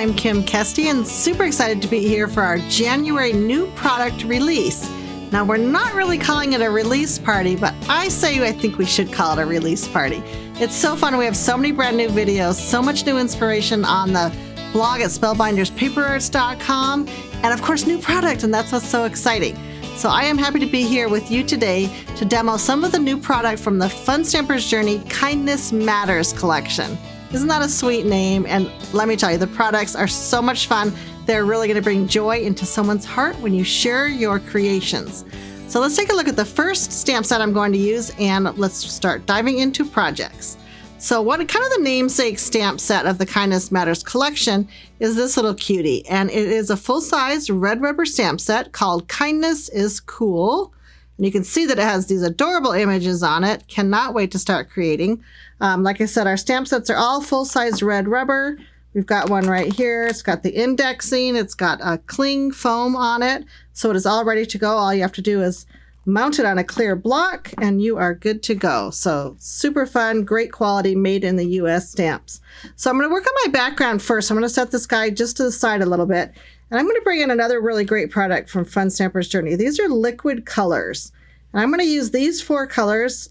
I'm Kim Kesti and super excited to be here for our January new product release. Now, we're not really calling it a release party, but I think we should call it a release party. It's so fun. We have so many brand new videos, so much new inspiration on the blog at spellbinderspaperarts.com, and of course, new product, and that's what's so exciting. So I am happy to be here with you today to demo some of the new product from the Fun Stampers Journey Kindness Matters collection. Isn't that a sweet name? And let me tell you, the products are so much fun. They're really going to bring joy into someone's heart when you share your creations. So let's take a look at the first stamp set I'm going to use, and let's start diving into projects. So what kind of the namesake stamp set of the Kindness Matters collection is this little cutie, and it is a full-size red rubber stamp set called Kindness is Cool. And you can see that it has these adorable images on it. Cannot wait to start creating. Like I said, our stamp sets are all full-size red rubber. We've got one right here. It's got the indexing. It's got a cling foam on it. So it is all ready to go. All you have to do is mount it on a clear block and you are good to go. So super fun, great quality, made in the US stamps. So I'm going to work on my background first. I'm going to set this guy just to the side a little bit. And I'm going to bring in another really great product from Fun Stampers Journey. These are liquid colors. And I'm going to use these 4 colors,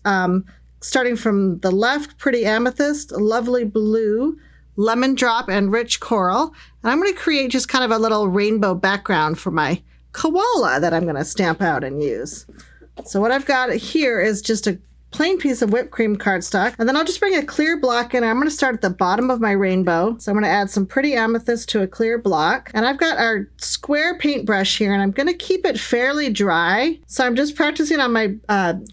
starting from the left, Pretty Amethyst, Lovely Blue, Lemon Drop, and Rich Coral. And I'm going to create just kind of a little rainbow background for my koala that I'm going to stamp out and use. So what I've got here is just a plain piece of whipped cream cardstock, and then I'll just bring a clear block in. I'm going to start at the bottom of my rainbow. So I'm going to add some Pretty Amethyst to a clear block, and I've got our square paintbrush here, and I'm going to keep it fairly dry. So I'm just practicing on my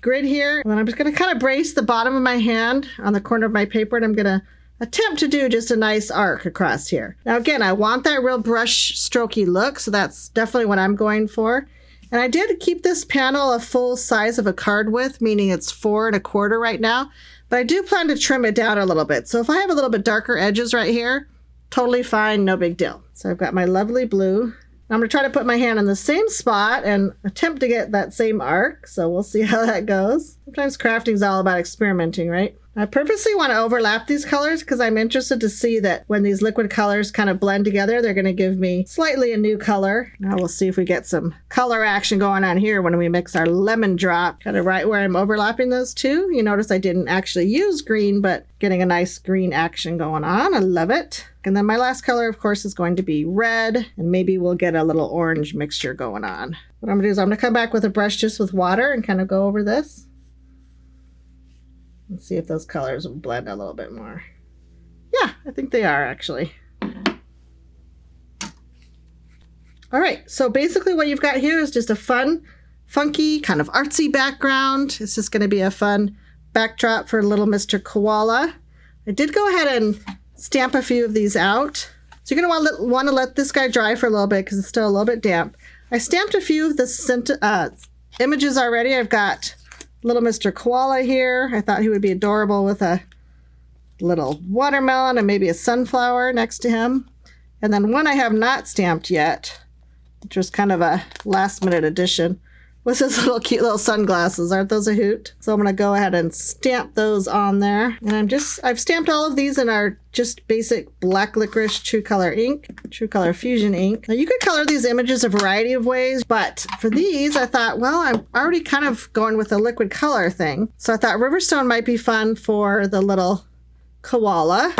grid here, and then I'm just going to kind of brace the bottom of my hand on the corner of my paper, and I'm going to attempt to do just a nice arc across here. Now again, I want that real brush strokey look, so that's definitely what I'm going for. And I did keep this panel a full size of a card width, meaning it's 4 1/4 right now, but I do plan to trim it down a little bit. So if I have a little bit darker edges right here, totally fine, no big deal. So I've got my lovely blue. I'm going to try to put my hand in the same spot and attempt to get that same arc. So we'll see how that goes. Sometimes crafting is all about experimenting, right? I purposely want to overlap these colors because I'm interested to see that when these liquid colors kind of blend together, they're going to give me slightly a new color. Now we'll see if we get some color action going on here when we mix our lemon drop, kind of right where I'm overlapping those two. You notice I didn't actually use green, but getting a nice green action going on. I love it. And then my last color, of course, is going to be red, and maybe we'll get a little orange mixture going on. What I'm going to do is I'm going to come back with a brush just with water and kind of go over this. Let's see if those colors will blend a little bit more. Yeah, I think they are actually. All right, so basically what you've got here is just a fun, funky, kind of artsy background. It's just going to be a fun backdrop for little Mr. Koala. I did go ahead and stamp a few of these out. So you're going to want to let this guy dry for a little bit because it's still a little bit damp. I stamped a few of the images already. I've got little Mr. Koala here. I thought he would be adorable with a little watermelon and maybe a sunflower next to him. And then one I have not stamped yet, which was kind of a last minute addition, was his little cute little sunglasses. Aren't those a hoot? So I'm going to go ahead and stamp those on there. And I've stamped all of these in our just basic black licorice True Color ink, True Color Fusion ink. Now you could color these images a variety of ways, but for these I thought, well, I'm already kind of going with a liquid color thing. So I thought Riverstone might be fun for the little koala.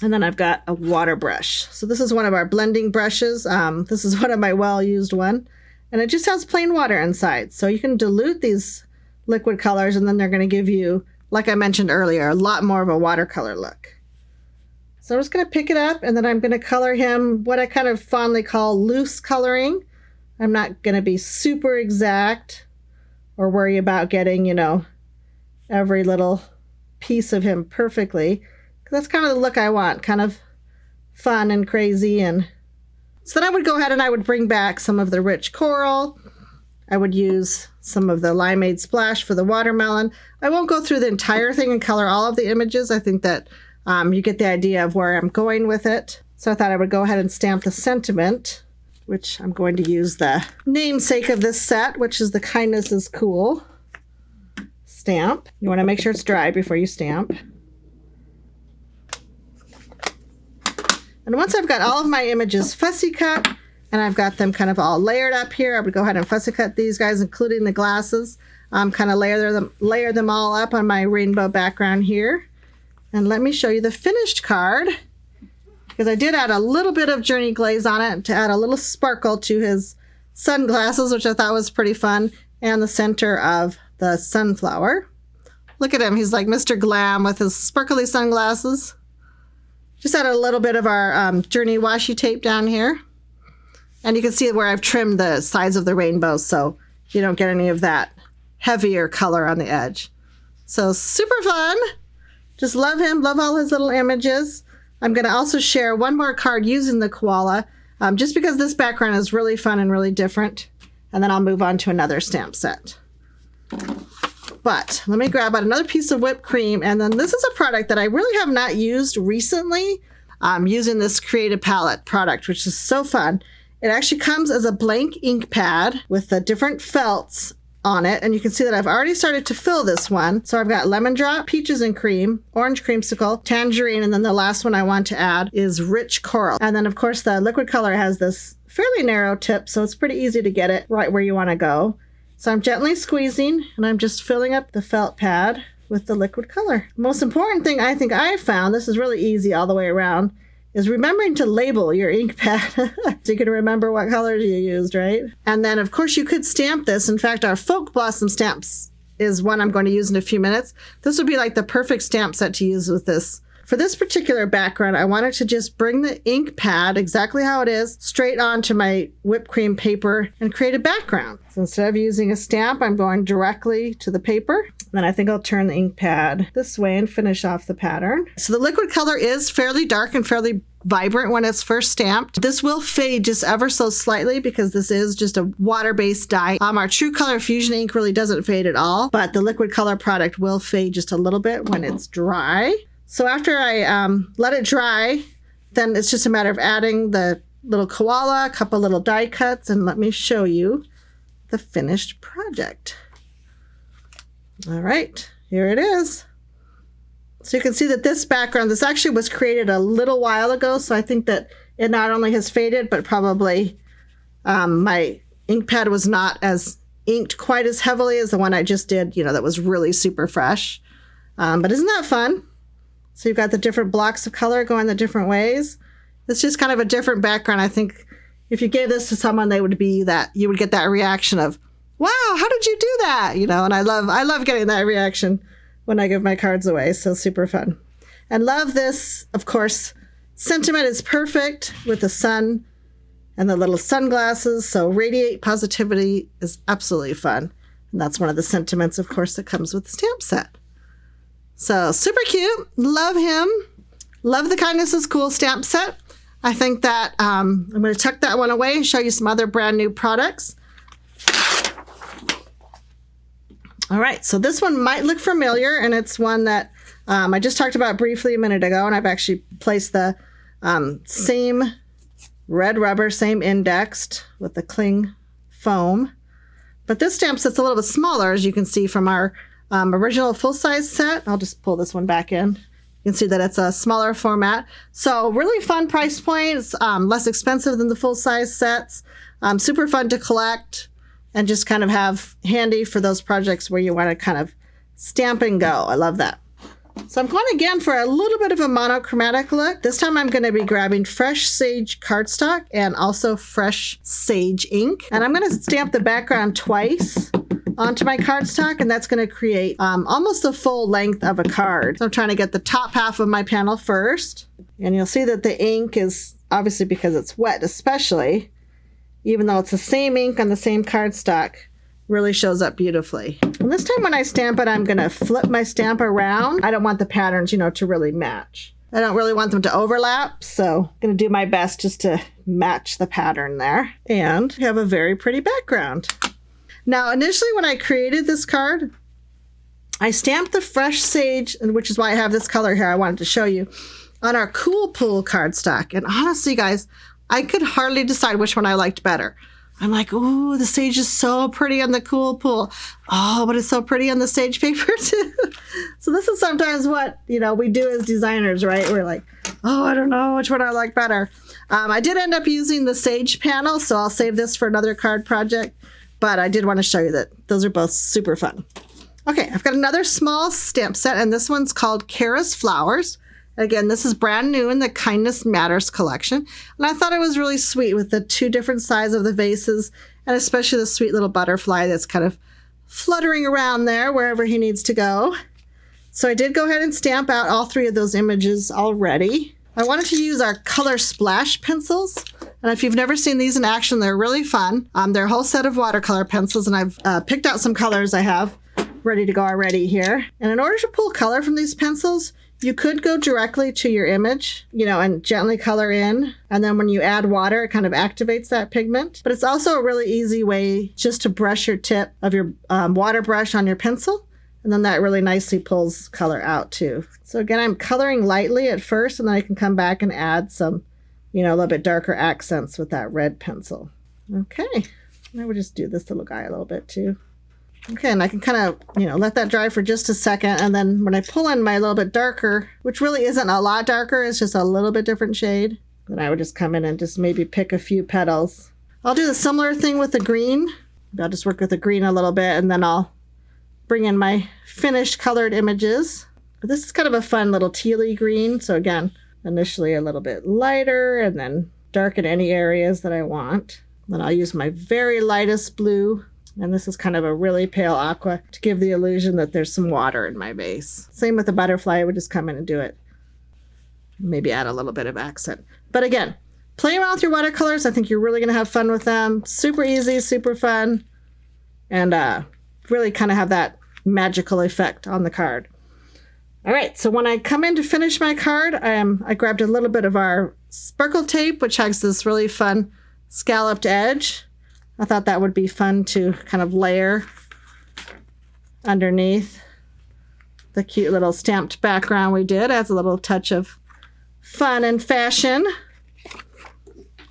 And then I've got a water brush. So this is one of our blending brushes. This is one of my well-used one. And it just has plain water inside. So you can dilute these liquid colors and then they're going to give you, like I mentioned earlier, a lot more of a watercolor look. So I'm just going to pick it up and then I'm going to color him what I kind of fondly call loose coloring. I'm not going to be super exact or worry about getting, every little piece of him perfectly. Because that's kind of the look I want, kind of fun and crazy. And so then I would go ahead and I would bring back some of the rich coral. I would use some of the limeade splash for the watermelon. I won't go through the entire thing and color all of the images. I think that you get the idea of where I'm going with it. So I thought I would go ahead and stamp the sentiment, which I'm going to use the namesake of this set, which is the Kindness is Cool stamp. You want to make sure it's dry before you stamp. And once I've got all of my images fussy cut, and I've got them kind of all layered up here, I would go ahead and fussy cut these guys, including the glasses. Kind of layer them all up on my rainbow background here. And let me show you the finished card, because I did add a little bit of Journey glaze on it to add a little sparkle to his sunglasses, which I thought was pretty fun, and the center of the sunflower. Look at him. He's like Mr. Glam with his sparkly sunglasses. Just added a little bit of our Journey washi tape down here. And you can see where I've trimmed the sides of the rainbow so you don't get any of that heavier color on the edge. So super fun. Just love him. Love all his little images. I'm going to also share one more card using the koala, just because this background is really fun and really different. And then I'll move on to another stamp set. But let me grab out another piece of whipped cream. And then this is a product that I really have not used recently. I'm using this Creative Palette product, which is so fun. It actually comes as a blank ink pad with the different felts on it. And you can see that I've already started to fill this one. So I've got lemon drop, peaches and cream, orange creamsicle, tangerine, and then the last one I want to add is rich coral. And then of course the liquid color has this fairly narrow tip, so it's pretty easy to get it right where you want to go. So I'm gently squeezing and I'm just filling up the felt pad with the liquid color. The most important thing I think I found, this is really easy all the way around, is remembering to label your ink pad so you can remember what colors you used, right? And then of course you could stamp this. In fact, our Folk Blossom stamps is one I'm going to use in a few minutes. This would be like the perfect stamp set to use with this. For this particular background, I wanted to just bring the ink pad exactly how it is straight onto my whipped cream paper and create a background. So instead of using a stamp, I'm going directly to the paper. Then I think I'll turn the ink pad this way and finish off the pattern. So the liquid color is fairly dark and fairly vibrant when it's first stamped. This will fade just ever so slightly because this is just a water-based dye. Our True Color Fusion ink really doesn't fade at all, but the liquid color product will fade just a little bit when it's dry. So after I let it dry, then it's just a matter of adding the little koala, a couple little die cuts, and let me show you the finished project. All right, here it is. So you can see that this background, this actually was created a little while ago, so I think that it not only has faded, but probably my ink pad was not as inked quite as heavily as the one I just did, that was really super fresh. But isn't that fun? So you've got the different blocks of color going the different ways. It's just kind of a different background. I think if you gave this to someone, you would get that reaction of, wow, how did you do that? And I love getting that reaction when I give my cards away. So super fun. And love this, of course, sentiment is perfect with the sun and the little sunglasses. So radiate positivity is absolutely fun. And that's one of the sentiments, of course, that comes with the stamp set. So super cute. Love him. Love the Kindness is Cool stamp set. I think that I'm going to tuck that one away and show you some other brand new products. All right, so this one might look familiar, and it's one that I just talked about briefly a minute ago, and I've actually placed the same red rubber, same indexed with the cling foam. But this stamp set's a little bit smaller, as you can see from our original full-size set. I'll just pull this one back in. You can see that it's a smaller format. So really fun price points, less expensive than the full-size sets, super fun to collect, and just kind of have handy for those projects where you want to kind of stamp and go. I love that. So I'm going again for a little bit of a monochromatic look. This time I'm going to be grabbing fresh sage cardstock and also fresh sage ink. And I'm going to stamp the background twice onto my cardstock, and that's going to create almost the full length of a card. So I'm trying to get the top half of my panel first. And you'll see that the ink is, obviously because it's wet especially, even though it's the same ink on the same cardstock, really shows up beautifully. And this time when I stamp it, I'm going to flip my stamp around. I don't want the patterns, to really match. I don't really want them to overlap, so I'm going to do my best just to match the pattern there. And we have a very pretty background. Now, initially when I created this card, I stamped the fresh sage, which is why I have this color here I wanted to show you, on our Cool Pool cardstock. And honestly, guys, I could hardly decide which one I liked better. I'm like, ooh, the sage is so pretty on the cool pool. Oh, but it's so pretty on the sage paper too. So this is sometimes what, we do as designers, right? We're like, oh, I don't know which one I like better. I did end up using the sage panel, so I'll save this for another card project. But I did want to show you that those are both super fun. Okay, I've got another small stamp set, and this one's called Kara's Flowers. Again, this is brand new in the Kindness Matters collection. And I thought it was really sweet with the 2 different sizes of the vases, and especially the sweet little butterfly that's kind of fluttering around there wherever he needs to go. So I did go ahead and stamp out all 3 of those images already. I wanted to use our Color Splash pencils. And if you've never seen these in action, they're really fun. They're a whole set of watercolor pencils, and I've picked out some colors I have ready to go already here. And in order to pull color from these pencils, you could go directly to your image, and gently color in. And then when you add water, it kind of activates that pigment. But it's also a really easy way just to brush your tip of your water brush on your pencil. And then that really nicely pulls color out too. So again, I'm coloring lightly at first, and then I can come back and add some, a little bit darker accents with that red pencil. Okay, I would just do this little guy a little bit too. Okay, and I can kind of, let that dry for just a second. And then when I pull in my little bit darker, which really isn't a lot darker, it's just a little bit different shade, then I would just come in and just maybe pick a few petals. I'll do the similar thing with the green. I'll just work with the green a little bit, and then I'll bring in my finished colored images. This is kind of a fun little tealy green. So again, initially a little bit lighter, and then darken any areas that I want. Then I'll use my very lightest blue. And this is kind of a really pale aqua to give the illusion that there's some water in my base. Same with the butterfly, I would just come in and do it. Maybe add a little bit of accent. But again, play around with your watercolors. I think you're really going to have fun with them. Super easy, super fun. And really kind of have that magical effect on the card. All right, so when I come in to finish my card, I grabbed a little bit of our sparkle tape, which has this really fun scalloped edge. I thought that would be fun to kind of layer underneath the cute little stamped background we did. Adds a little touch of fun and fashion.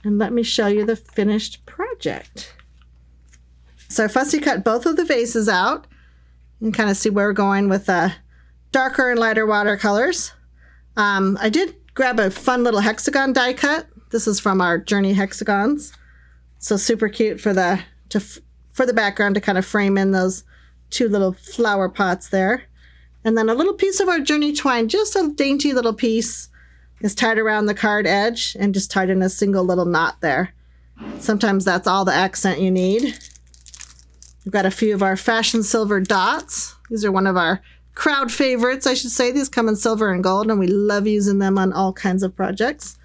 And let me show you the finished project. So I fussy cut both of the vases out. You can kind of see where we're going with darker and lighter watercolors. I did grab a fun little hexagon die cut. This is from our Journey hexagons. So super cute for the background to kind of frame in those 2 little flower pots there. And then a little piece of our Journey twine, just a dainty little piece, is tied around the card edge and just tied in a single little knot there. Sometimes that's all the accent you need. We've got a few of our fashion silver dots. These are one of our crowd favorites, I should say. These come in silver and gold, and we love using them on all kinds of projects.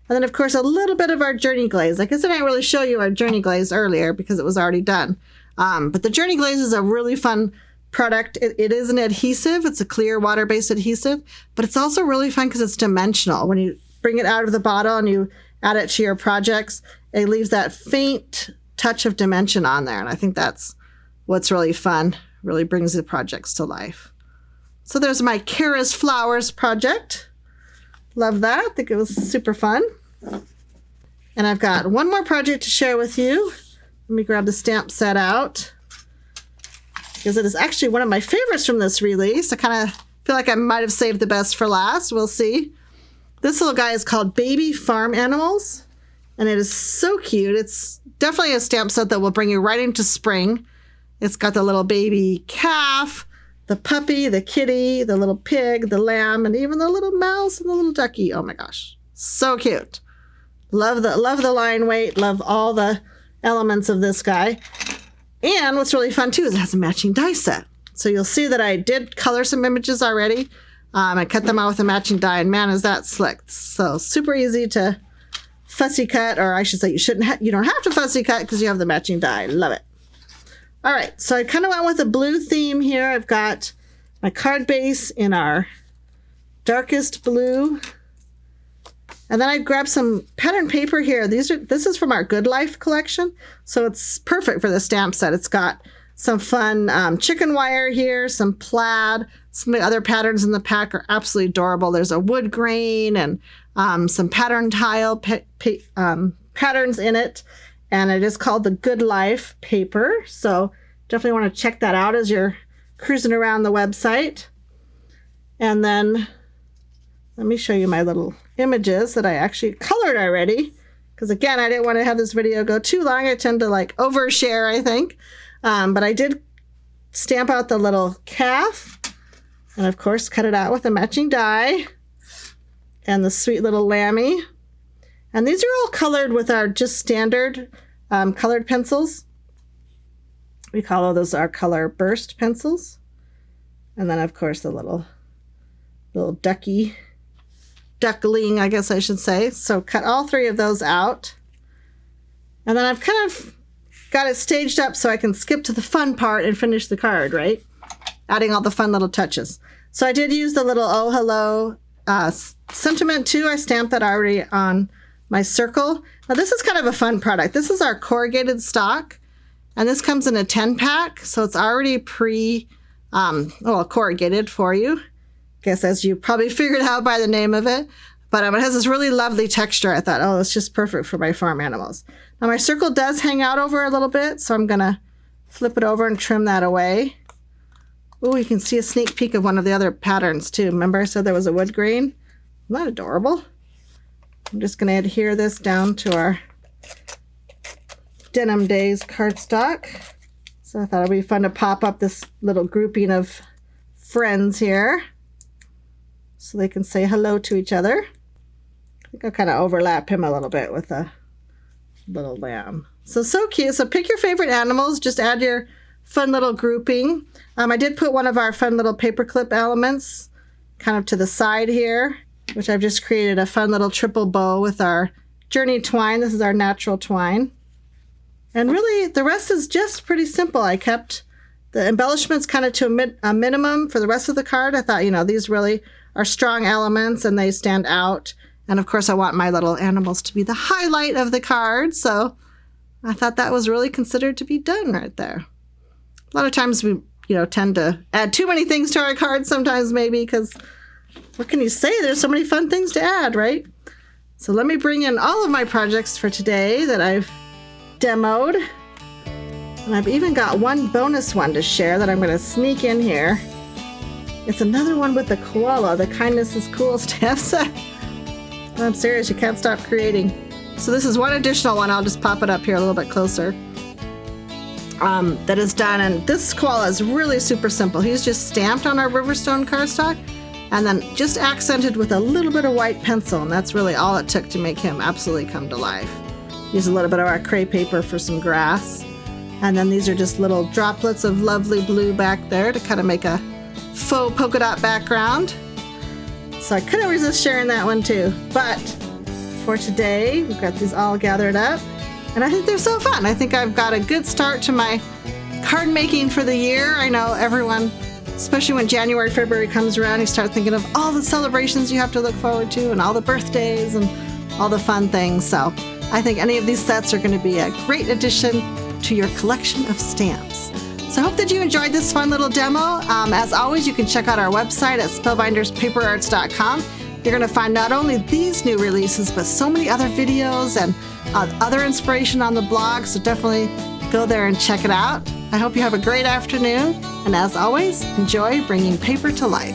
And then, of course, a little bit of our Journey glaze. I guess I didn't really show you our Journey glaze earlier because it was already done. But the Journey glaze is a really fun product. It is an adhesive. It's a clear water-based adhesive, but it's also really fun because it's dimensional. When you bring it out of the bottle and you add it to your projects, it leaves that faint touch of dimension on there. And I think that's what's really fun, really brings the projects to life. So there's my Kara's Flowers project. Love that. I think it was super fun. And I've got one more project to share with you. Let me grab the stamp set out, because it is actually one of my favorites from this release. I kind of feel like I might have saved the best for last. We'll see. This little guy is called Baby Farm Animals, and it is so cute. It's definitely a stamp set that will bring you right into spring. It's got the little baby calf, the puppy, the kitty, the little pig, the lamb, and even the little mouse and the little ducky. Oh my gosh, so cute. Love the line weight, love all the elements of this guy. And what's really fun too is it has a matching die set. So you'll see that I did color some images already. I cut them out with a matching die, and man, is that slick. So super easy to fussy cut, or I should say you don't have to fussy cut because you have the matching die. Love it. All right, so I kind of went with a blue theme here. I've got my card base in our darkest blue. And then I grabbed some pattern paper here. This is from our Good Life collection, so it's perfect for the stamp set. It's got some fun chicken wire here, some plaid. Some of the other patterns in the pack are absolutely adorable. There's a wood grain and some pattern tile patterns in it. and it is called the Good Life paper. So definitely want to check that out as you're cruising around the website. And then let me show you my little images that I actually colored already. Because again, I didn't want to have this video go too long. I tend to like overshare, I think. But I did stamp out the little calf. And of course, cut it out with a matching die. And the sweet little lammy. And these are all colored with our just standard colored pencils. We call those our color burst pencils. And then of course the little duckling, I guess I should say. So cut all three of those out. And then I've kind of got it staged up so I can skip to the fun part and finish the card, right? Adding all the fun little touches. So I did use the little oh hello sentiment too. I stamped that already on my circle. Now this is kind of a fun product. This is our corrugated stock, and this comes in a 10-pack, so it's already corrugated for you. Guess as you probably figured out by the name of it. But it has this really lovely texture. I thought, oh, it's just perfect for my farm animals. Now my circle does hang out over a little bit, so I'm gonna flip it over and trim that away. Oh, you can see a sneak peek of one of the other patterns too. Remember I said there was a wood grain? Isn't that adorable? I'm just gonna adhere this down to our Denim Days cardstock. So I thought it'd be fun to pop up this little grouping of friends here, so they can say hello to each other. I think I'll kind of overlap him a little bit with a little lamb. So cute. So pick your favorite animals. Just add your fun little grouping. I did put one of our fun little paperclip elements kind of to the side here, which I've just created a fun little triple bow with our Journey twine. This is our natural twine. And really, the rest is just pretty simple. I kept the embellishments kind of to a minimum for the rest of the card. I thought, you know, these really are strong elements and they stand out. And of course I want my little animals to be the highlight of the card. So I thought that was really considered to be done right there. A lot of times we, tend to add too many things to our cards sometimes maybe, because what can you say? There's so many fun things to add, right? So let me bring in all of my projects for today that I've demoed. And I've even got one bonus one to share that I'm going to sneak in here. It's another one with the koala, the Kindness is Cool stamp set. I'm serious, you can't stop creating. So this is one additional one. I'll just pop it up here a little bit closer. That is done, and this koala is really super simple. He's just stamped on our Riverstone cardstock and then just accented with a little bit of white pencil, and that's really all it took to make him absolutely come to life. Use a little bit of our cray paper for some grass, and then these are just little droplets of lovely blue back there to kind of make a faux polka dot background. So I couldn't resist sharing that one too. But for today, we've got these all gathered up, and I think they're so fun. I think I've got a good start to my card making for the year. I know everyone, especially when January, February comes around, you start thinking of all the celebrations you have to look forward to and all the birthdays and all the fun things. So I think any of these sets are going to be a great addition to your collection of stamps. So I hope that you enjoyed this fun little demo. As always, you can check out our website at spellbinderspaperarts.com. You're going to find not only these new releases, but so many other videos and other inspiration on the blog. So definitely go there and check it out. I hope you have a great afternoon. And as always, enjoy bringing paper to life.